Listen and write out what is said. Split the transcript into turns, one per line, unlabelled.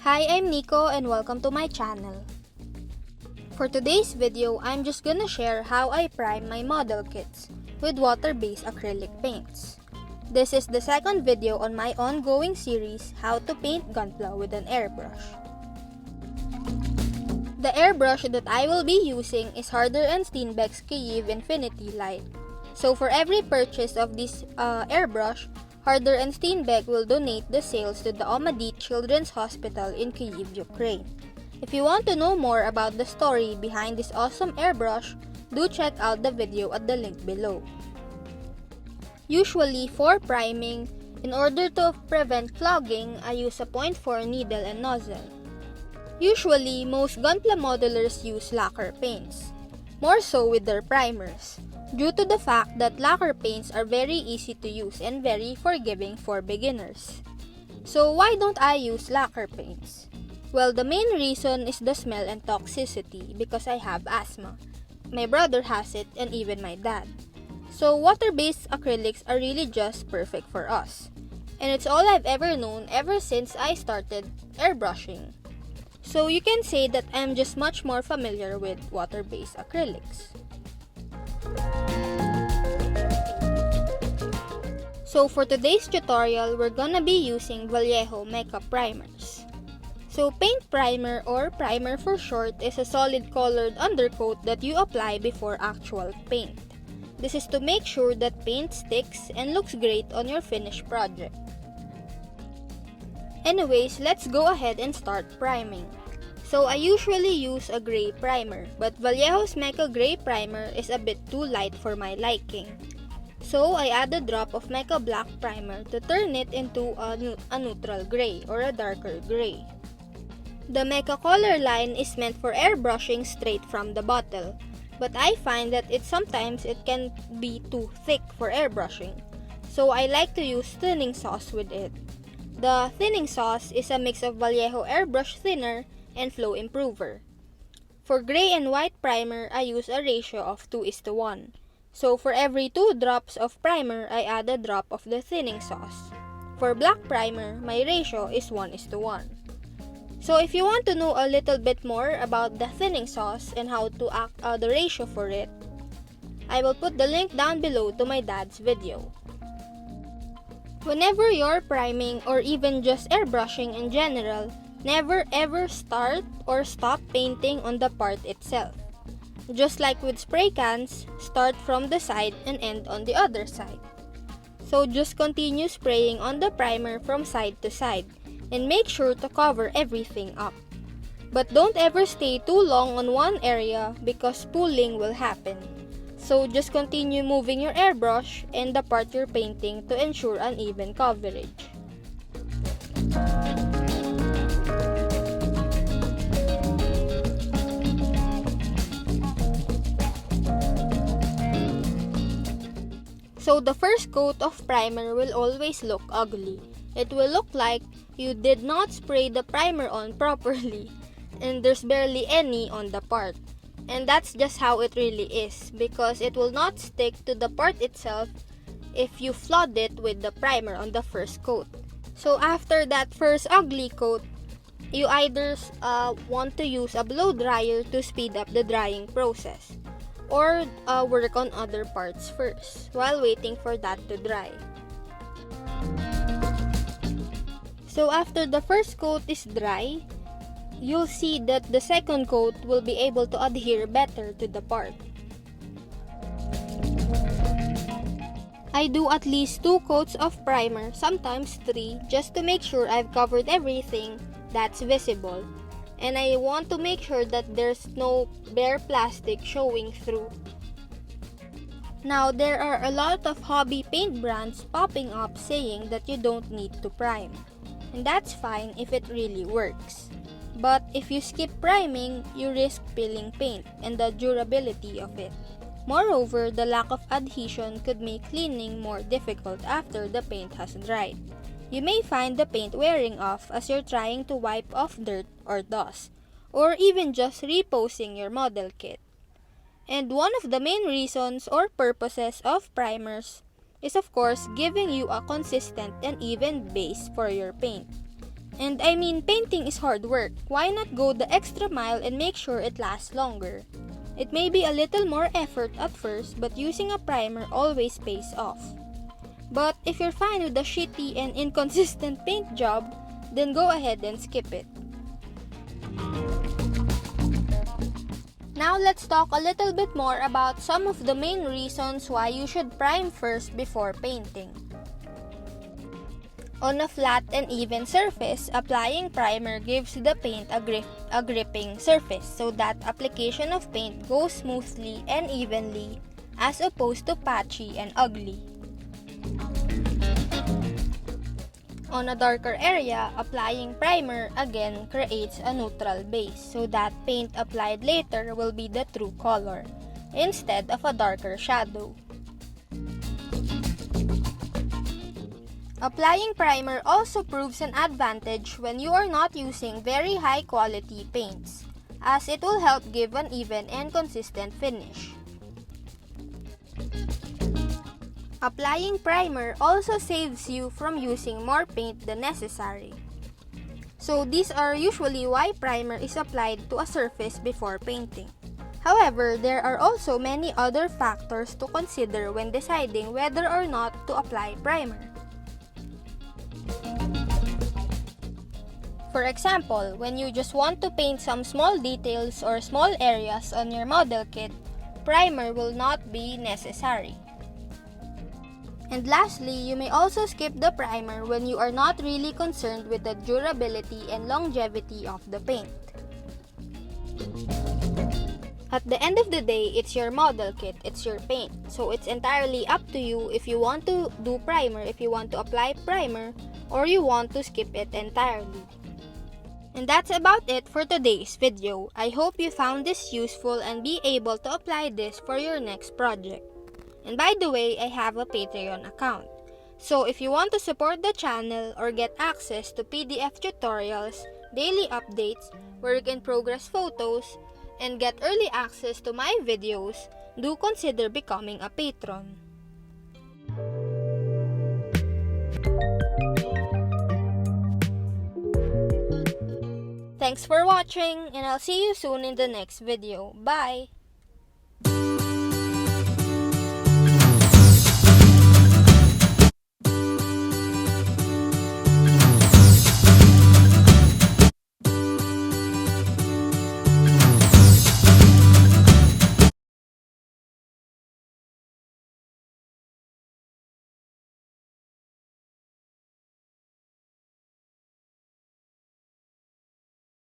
Hi, I'm Nico and welcome to my channel. For today's video, I'm just gonna share how I prime my model kits with water-based acrylic paints. This is the second video on my ongoing series, How to Paint Gunpla with an Airbrush. The airbrush that I will be using is Harder & Steenbeck's Kyiv Infinity Light. So for every purchase of this airbrush, Harder & Steenbeck will donate the sales to the Omadit Children's Hospital in Kyiv, Ukraine. If you want to know more about the story behind this awesome airbrush, do check out the video at the link below. Usually for priming, in order to prevent clogging, I use a 0.4 needle and nozzle. Usually, most Gunpla modelers use lacquer paints, more so with their primers, due to the fact that lacquer paints are very easy to use and very forgiving for beginners. So why don't I use lacquer paints? Well, the main reason is the smell and toxicity because I have asthma. My brother has it and even my dad. So water-based acrylics are really just perfect for us. And it's all I've ever known ever since I started airbrushing. So you can say that I'm just much more familiar with water-based acrylics. So for today's tutorial, we're gonna be using Vallejo makeup primers. So paint primer, or primer for short, is a solid colored undercoat that you apply before actual paint. This is to make sure that paint sticks and looks great on your finished project. Anyways, let's go ahead and start priming. So I usually use a gray primer, but Vallejo's Mecha Gray Primer is a bit too light for my liking. So I add a drop of Mecha Black Primer to turn it into a neutral gray or a darker gray. The Mecha color line is meant for airbrushing straight from the bottle, but I find that sometimes it can be too thick for airbrushing, so I like to use thinning sauce with it. The thinning sauce is a mix of Vallejo airbrush thinner and flow improver. For gray and white primer, I use a ratio of 2:1. So for every 2 drops of primer, I add a drop of the thinning sauce. For black primer, my ratio is 1:1. So if you want to know a little bit more about the thinning sauce and how to act the ratio for it, I will put the link down below to my dad's video. Whenever you're priming or even just airbrushing in general, never ever start or stop painting on the part itself. Just like with spray cans, start from the side and end on the other side. So just continue spraying on the primer from side to side and make sure to cover everything up. But don't ever stay too long on one area because pooling will happen. So just continue moving your airbrush and the part you're painting to ensure uneven coverage. So the first coat of primer will always look ugly. It will look like you did not spray the primer on properly and there's barely any on the part. And that's just how it really is because it will not stick to the part itself if you flood it with the primer on the first coat. So after that first ugly coat, you either want to use a blow dryer to speed up the drying process, or work on other parts first while waiting for that to dry. So after the first coat is dry, you'll see that the second coat will be able to adhere better to the part. I do at least 2 coats of primer, sometimes 3, just to make sure I've covered everything that's visible. And I want to make sure that there's no bare plastic showing through. Now, there are a lot of hobby paint brands popping up saying that you don't need to prime. And that's fine if it really works. But if you skip priming, you risk peeling paint and the durability of it. Moreover, the lack of adhesion could make cleaning more difficult after the paint has dried. You may find the paint wearing off as you're trying to wipe off dirt or dust, or even just reposing your model kit. And one of the main reasons or purposes of primers is of course giving you a consistent and even base for your paint. And I mean, painting is hard work. Why not go the extra mile and make sure it lasts longer? It may be a little more effort at first, but using a primer always pays off. But if you're fine with a shitty and inconsistent paint job, then go ahead and skip it. Now let's talk a little bit more about some of the main reasons why you should prime first before painting. On a flat and even surface, applying primer gives the paint a gripping surface so that application of paint goes smoothly and evenly as opposed to patchy and ugly. On a darker area, applying primer again creates a neutral base so that paint applied later will be the true color instead of a darker shadow. Applying primer also proves an advantage when you are not using very high quality paints, as it will help give an even and consistent finish. Applying primer also saves you from using more paint than necessary. So these are usually why primer is applied to a surface before painting. However, there are also many other factors to consider when deciding whether or not to apply primer. For example, when you just want to paint some small details or small areas on your model kit, primer will not be necessary. And lastly, you may also skip the primer when you are not really concerned with the durability and longevity of the paint. At the end of the day, it's your model kit, it's your paint. So it's entirely up to you if you want to do primer, if you want to apply primer, or you want to skip it entirely. And that's about it for today's video. I hope you found this useful and be able to apply this for your next project. And by the way, I have a Patreon account. So if you want to support the channel or get access to PDF tutorials, daily updates, where you can progress photos, and get early access to my videos, do consider becoming a patron. Thanks for watching, and I'll see you soon in the next video. Bye!